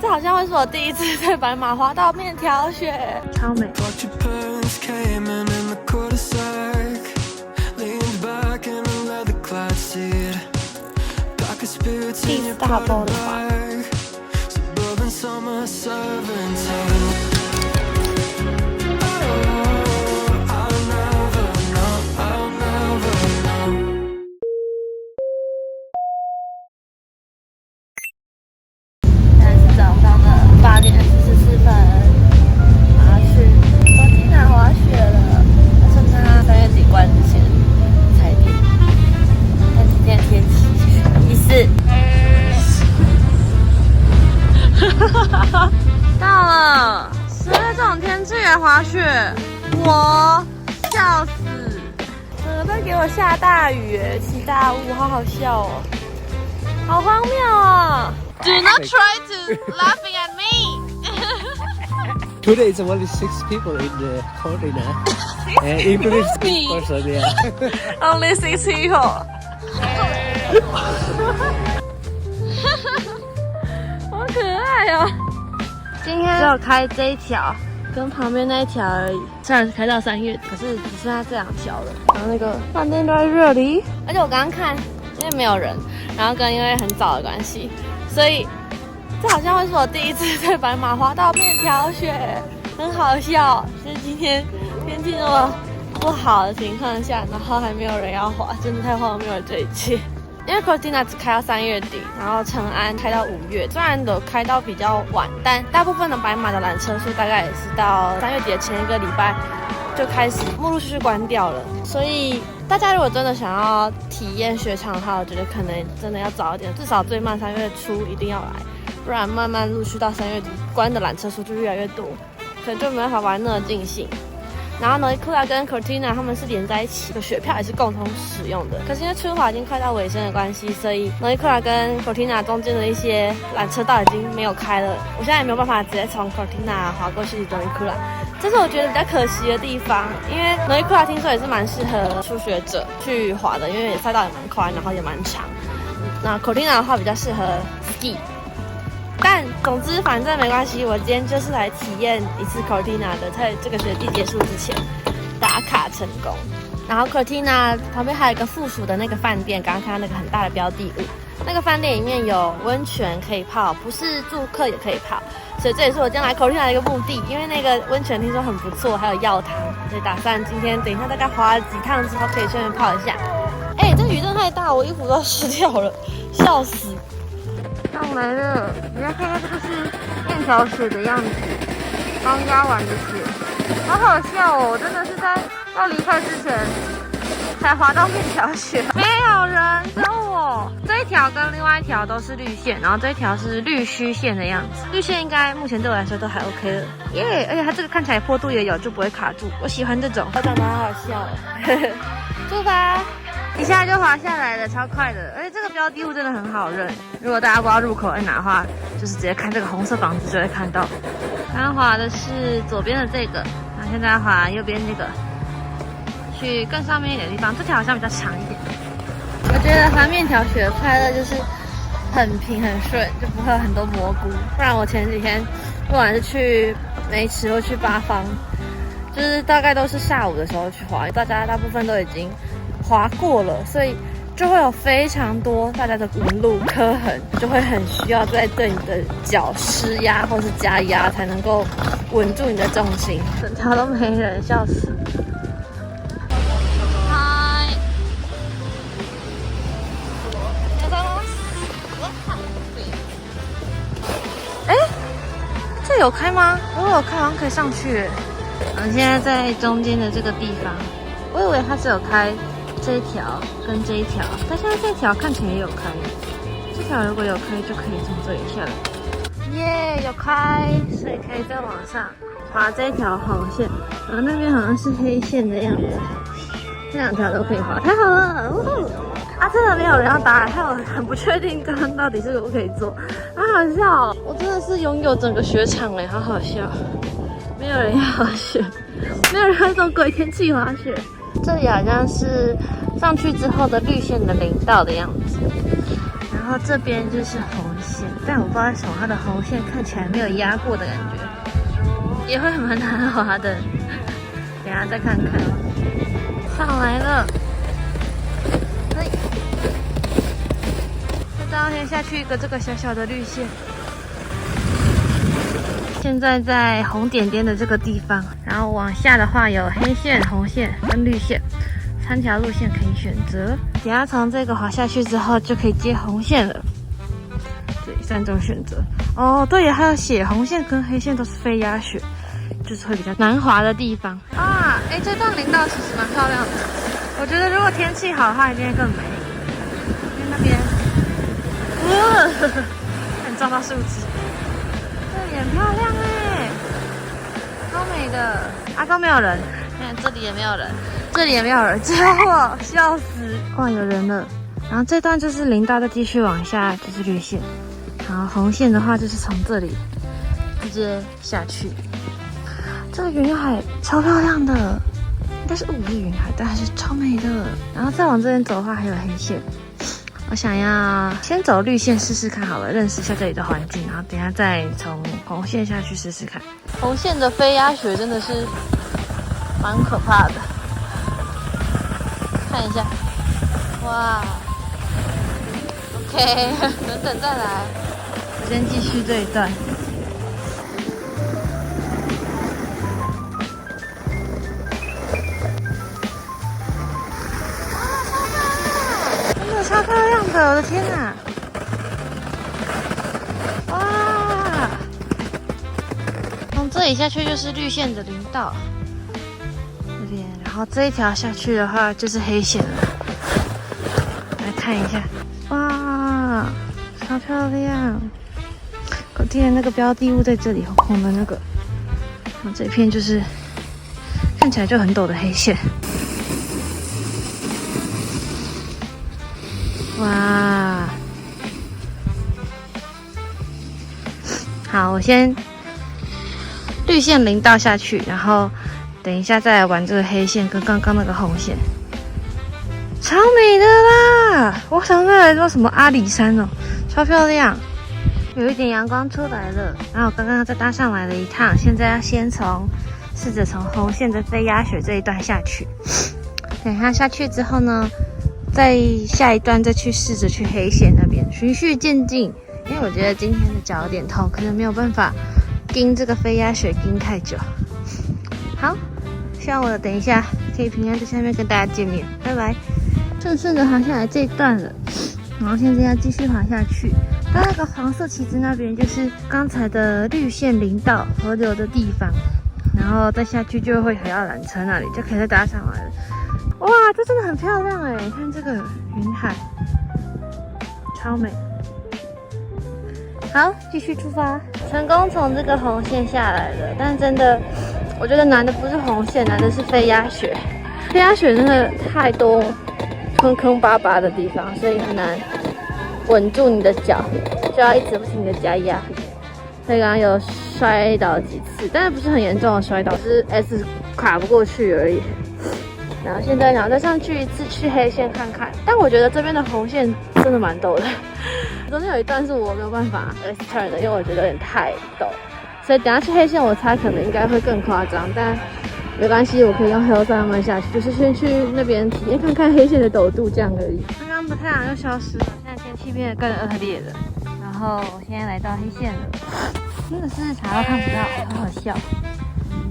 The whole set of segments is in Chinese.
这好像会是我第一次在白马滑到面条雪，超美。第一次大包的话。到了，10月这种天气来滑雪，我笑死！在给我下大雨，起大雾，好好笑哦，好荒谬啊 ！Do not try to laughing at me. Today is only 6 people in the Cortina, including 6 person. Yeah. Only 6 people. 好可爱哦！今天只有开这一条，跟旁边那一条而已。虽然是开到3月，可是只剩下这2条了。然后那个饭店都在热里，而且我刚刚看，因为没有人，然后因为很早的关系，所以这好像会是我第一次在白马滑到面条雪，很好笑。就是今天天气那么不好的情况下，然后还没有人要滑，真的太荒谬了这一切。因为 Cortina 只开到3月底，然后成安开到5月，虽然都开到比较晚，但大部分的白马的缆车数大概也是到3月底的前1个礼拜就开始陆陆续续关掉了。所以大家如果真的想要体验雪场的话，我觉得可能真的要早一点，至少最慢3月初一定要来，不然慢慢陆续到3月底关的缆车数就越来越多，可能就没办法玩那么尽兴。然后呢，Kula 跟 Cortina 他们是连在一起的，雪票也是共同使用的。可是因为春华已经快到尾声的关系，所以Kula 跟 Cortina 中间的一些缆车道已经没有开了。我现在也没有办法直接从 Cortina 滑过去Kula，这是我觉得比较可惜的地方。因为Kula 听说也是蛮适合初学者去滑的，因为赛道也蛮宽，然后也蛮长。那 Cortina 的话比较适合 ski。但总之，反正没关系，我今天就是来体验一次 Cortina 的，在这个雪季结束之前打卡成功。然后 Cortina 旁边还有一个附属的那个饭店，刚刚看到那个很大的标的物，那个饭店里面有温泉可以泡，不是住客也可以泡，所以这也是我今天来 Cortina 的一个目的。因为那个温泉听说很不错，还有药汤，所以打算今天等一下大概滑了几趟之后，可以顺便泡一下。哎，这雨真的太大，我衣服都要湿掉了，笑死！上来了，你来看看这个是面条雪的样子，刚压完的雪，好好笑哦！我真的是在要离开之前才滑到面条雪，没有人，只有我。这一条跟另外一条都是绿线，然后这一条是绿虚线的样子。绿线应该目前对我来说都还 OK 了，耶！而且它这个看起来坡度也有，就不会卡住，我喜欢这种。我长得好好笑哦，出发！一下就滑下来了，超快的，而且这个标的物真的很好认。如果大家不知道入口在哪的话，就是直接看这个红色房子就会看到。刚刚滑的是左边的这个，然后现在滑右边这个，去更上面一点的地方。这条好像比较长一点。我觉得滑面条雪的快乐就是很平很顺，就不会有很多蘑菇。不然我前几天不管是去梅池或去八方，就是大概都是下午的时候去滑，大部分都已经滑过了，所以就会有非常多大家的纹路刻痕，就会很需要在对你的脚施压或是加压，才能够稳住你的重心。整条都没人，笑死！嗨，哎，这有开吗？如果有开，好像可以上去。我们现在在中间的这个地方，我以为它只有开这一条跟这一条，但现在这条看起来也有开。这条如果有开，就可以从这里下来。耶，有开，所以可以再往上滑这一条红线。然后那边好像是黑线的样子，这2条都可以滑，太好了！啊，真的没有人要打，害我很不确定刚刚到底是可不可以做，好好笑哦！我真的是拥有整个雪场哎，好好笑。没有人要滑雪，没有人要这种鬼天气滑雪。这里好像是上去之后的绿线的领道的样子，然后这边就是红线。但我不知道为什么它的红线看起来没有压过的感觉，也会蛮难滑的。等一下再看看。上来了，嘿，这张先下去一个这个小小的绿线。现在在红点点的这个地方，然后往下的话有黑线、红线跟绿线，3条路线可以选择。等下从这个滑下去之后就可以接红线了。对，3种选择。哦，对也还有写红线跟黑线都是非压雪，就是会比较难滑的地方啊。哎，这段林道其实蛮漂亮的，我觉得如果天气好的话，一定会更美。因为那边，很撞到树枝。很漂亮哎，超美的啊！都没有人，看这里也没有人，这里也没有人，只有我，笑死！哇，有人了。然后这段就是林道，再继续往下就是绿线，然后红线的话就是从这里直接下去。这个云海超漂亮的，应该是雾是云海，但还是超美的。然后再往这边走的话，还有黑线。我想要先走绿线试试看好了，认识一下这里的环境，然后等一下再从红线下去试试看。红线的飞压雪真的是蛮可怕的，看一下，哇 ，OK， 等再来，我先继续这一段。超漂亮的，我的天哪！哇，从这里下去就是绿线的林道这边，然后这一条下去的话就是黑线了。来看一下，哇，超漂亮！我记得那个标的物在这里，红红的那个，然后这片就是看起来就很陡的黑线。哇，好，我先绿线林道下去，然后等一下再来玩这个黑线跟刚刚那个红线，超美的啦！我想再来说什么阿里山哦，超漂亮，有一点阳光出来了。然后我刚刚再搭上来了一趟，现在要先试着从红线的飞压雪这一段下去。等一下下去之后呢，在下一段再去试着去黑线那边，循序渐进。因为我觉得今天的脚有点痛，可能没有办法盯这个飞压雪盯太久。好，希望我等一下可以平安在下面跟大家见面，拜拜。顺着滑下来这一段了，然后现在要继续滑下去。到那个黄色旗帜那边就是刚才的绿线林道河流的地方，然后再下去就会回到缆车那里，就可以再搭上来了。哇，这真的很漂亮哎！你看这个云海，超美。好，继续出发，成功从这个红线下来了。但真的，我觉得难的不是红线，难的是飞压雪。飞压雪真的太多坑坑巴巴的地方，所以很难稳住你的脚，就要一直不停的加压。所以刚刚有摔倒几次，但是不是很严重的摔倒，是 S 卡不过去而已。然后现在想再上去一次去黑线看看，但我觉得这边的红线真的蛮陡的。中间有一段是我没有办法 S turn 的，因为我觉得有点太陡，所以等下去黑线我猜可能应该会更夸张，但没关系，我可以用 hill 再慢慢下去，就是先去那边体验看看黑线的陡度这样而已。刚刚的太阳又消失了，现在天气变得更恶劣了。然后我现在来到黑线了，真的是啥都看不到，好好笑。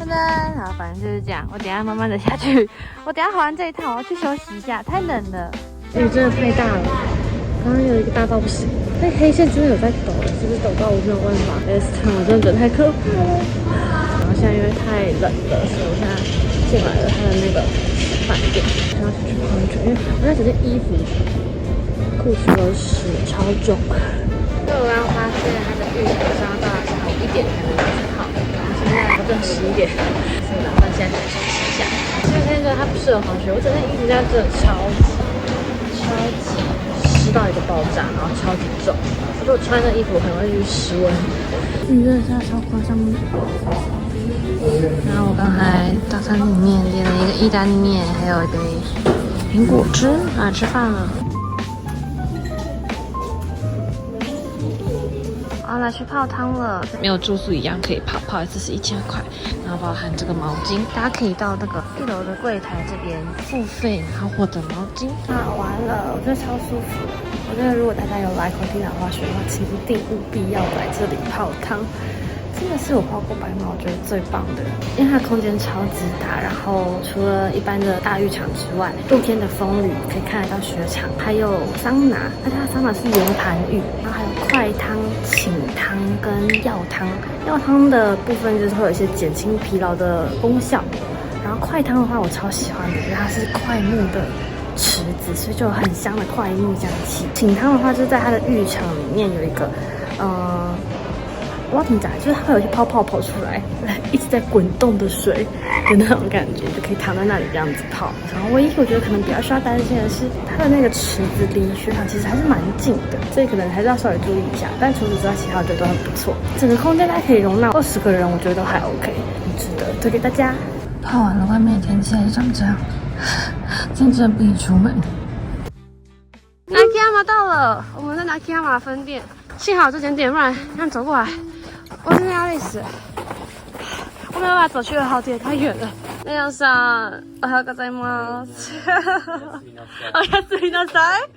噔噔，好，反正就是这样。我等一下慢慢的下去。我等一下滑完这一趟，我要去休息一下，太冷了。雨真的太大了，刚刚有一个大到不行。那黑线真的有在抖了，是不是抖到我没有办法 S turn？ 我真的觉得太可怕了。然后现在因为太冷了，所以我现在进来了他的那个饭店，然后去泡温泉，因为我那整件衣服、裤子都湿，超重。所以我刚刚发现它的浴场上到下午1点才能开始泡。现在不正11点，所以打算现在休息一下。因为现在它不适合滑雪，我整件衣服在这超级湿到一个爆炸，然后超级重。我说我穿的衣服可能会去失温。真的是超夸张的。然后我刚才早餐里面点了一个意大利面，还有一杯苹果汁，吃饭了。来去泡汤了，没有住宿一样可以泡，泡一次是1000块，然后包含这个毛巾，大家可以到那个1楼的柜台这边付费，然后获得毛巾。泡完了，我觉得超舒服的。我觉得如果大家有来Cortina滑雪的话，请一定务必要来这里泡汤。真的是我泡过白马，我觉得最棒的，因为它的空间超级大，然后除了一般的大浴场之外，露天的风吕可以看得到雪场，还有桑拿，而且它桑拿是圆盘浴，然后还有快汤、请汤跟药汤。药汤的部分就是会有一些减轻疲劳的功效，然后快汤的话我超喜欢的，因为它是快木的池子，所以就有很香的快木香气。请汤的话就是在它的浴场里面有一个我要怎么讲？就是它会有一些泡泡跑出来，一直在滚动的水的那种感觉，就可以躺在那里这样子泡。然后唯一我觉得可能比较需要担心的是，它的那个池子离雪场其实还是蛮近的，所以可能还是要稍微注意一下。但除此之外，其他我觉得都很不错。整个空间大概可以容纳20个人，我觉得都还 OK， 很值得推给大家。泡完了，外面的天气还是长这样，真正不宜出门。Nakayama 到了，我们在Nakayama分店。幸好这间店，不然这样走过来，我真的要累死。我没有办法走去2号店，太远了。那样上，おはようございます。おやすみなさい。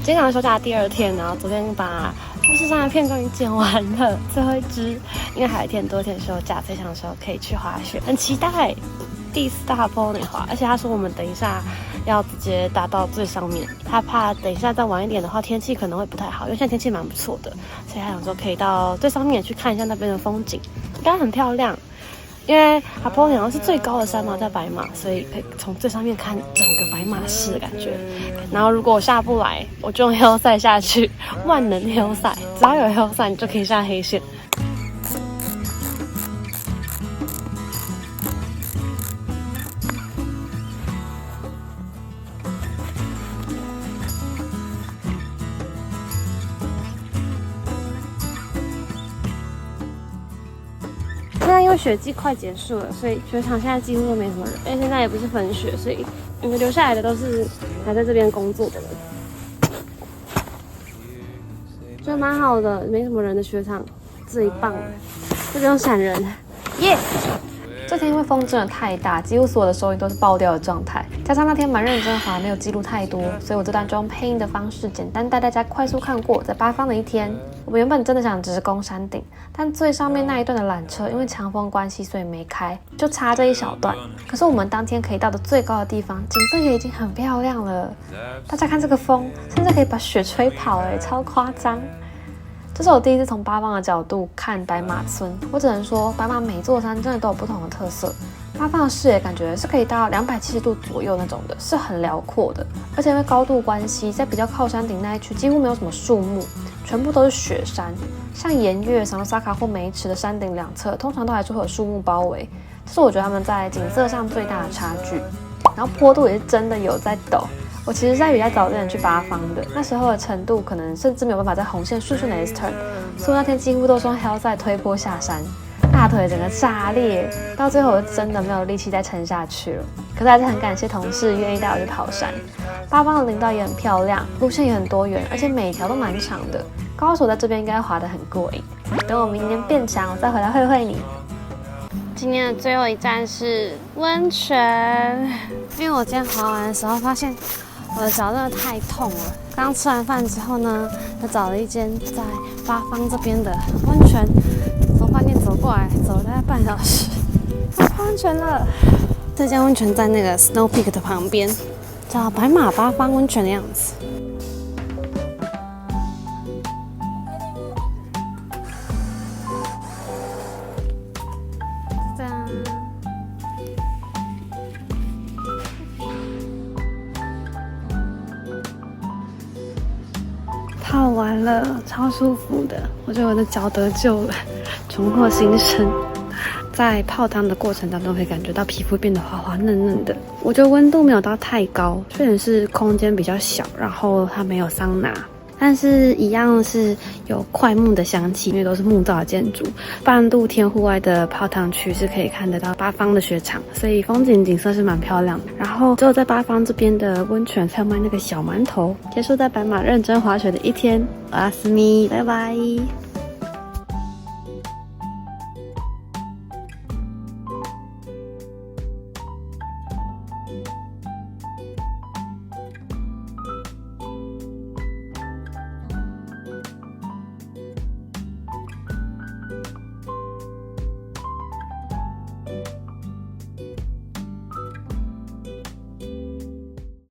今天休假的第2天，然后昨天把富士山的片终于剪完了，最后一支，因为还有1天多天休假，所以想说可以去滑雪，很期待。第4大pony滑，而且他说我们等一下要直接达到最上面，他怕等一下再晚一点的话天气可能会不太好，因为现在天气蛮不错的，所以他想说可以到最上面去看一下那边的风景，应该很漂亮。因为哈波尼好像是最高的山嘛，在白马，所以可以从最上面看整个白马市的感觉。然后如果我下不来，我就用 Hillside 下去，万能 Hillside， 只要有 Hillside 你就可以下黑线。现在因为雪季快结束了，所以雪场现在几乎都没什么人。而且现在也不是粉雪，所以留下来的都是还在这边工作的人。觉得蛮好的，没什么人的雪场最棒了，就不用闪人。耶！这天因为风真的太大，几乎所有的收音都是爆掉的状态，加上那天蛮认真滑，没有记录太多，所以我这段就用配音的方式简单带大家快速看过在八方的一天。我们原本真的想只是攻山顶，但最上面那一段的缆车因为强风关系所以没开，就差这一小段。可是我们当天可以到的最高的地方，景色也已经很漂亮了。大家看这个风，甚至可以把雪吹跑，超夸张。这是我第一次从八方的角度看白马村，我只能说白马每座山真的都有不同的特色。八方的视野感觉是可以到270度左右那种的，是很辽阔的。而且因为高度关系，在比较靠山顶那一区几乎没有什么树木，全部都是雪山。像岩岳、赏萨卡或梅池的山顶两侧，通常都还是会有树木包围，这是我觉得他们在景色上最大的差距。然后坡度也是真的有在陡。我其实在比较早之前去八方的，那时候的程度可能甚至没有办法在红线顺的 S turn， 所以那天几乎都是用 Hillside 推坡下山，大腿整个炸裂，到最后我真的没有力气再撑下去了。可是还是很感谢同事愿意带我去跑山。八方的林道也很漂亮，路线也很多元，而且每一条都蛮长的，高手在这边应该滑得很过瘾。等我明年变强，我再回来会会你。今天的最后一站是温泉，因为我今天滑完的时候发现我的脚真的太痛了。刚吃完饭之后呢，就找了一间在八方这边的温泉，从饭店走过来，走了大概半小时，泡温泉了。这间温泉在那个 Snow Peak 的旁边，叫白马八方温泉的样子。泡完了，超舒服的，我觉得我的脚得救了，重获新生。在泡汤的过程当中，可以感觉到皮肤变得滑滑嫩嫩的。我觉得温度没有到太高，虽然是空间比较小，然后它没有桑拿，但是一样是有快木的香气，因为都是木造的建筑。半露天户外的泡汤区是可以看得到八方的雪场，所以风景色是蛮漂亮的。然后只有在八方这边的温泉才有卖那个小馒头。结束在白马认真滑雪的一天，我要思密，拜拜。拜。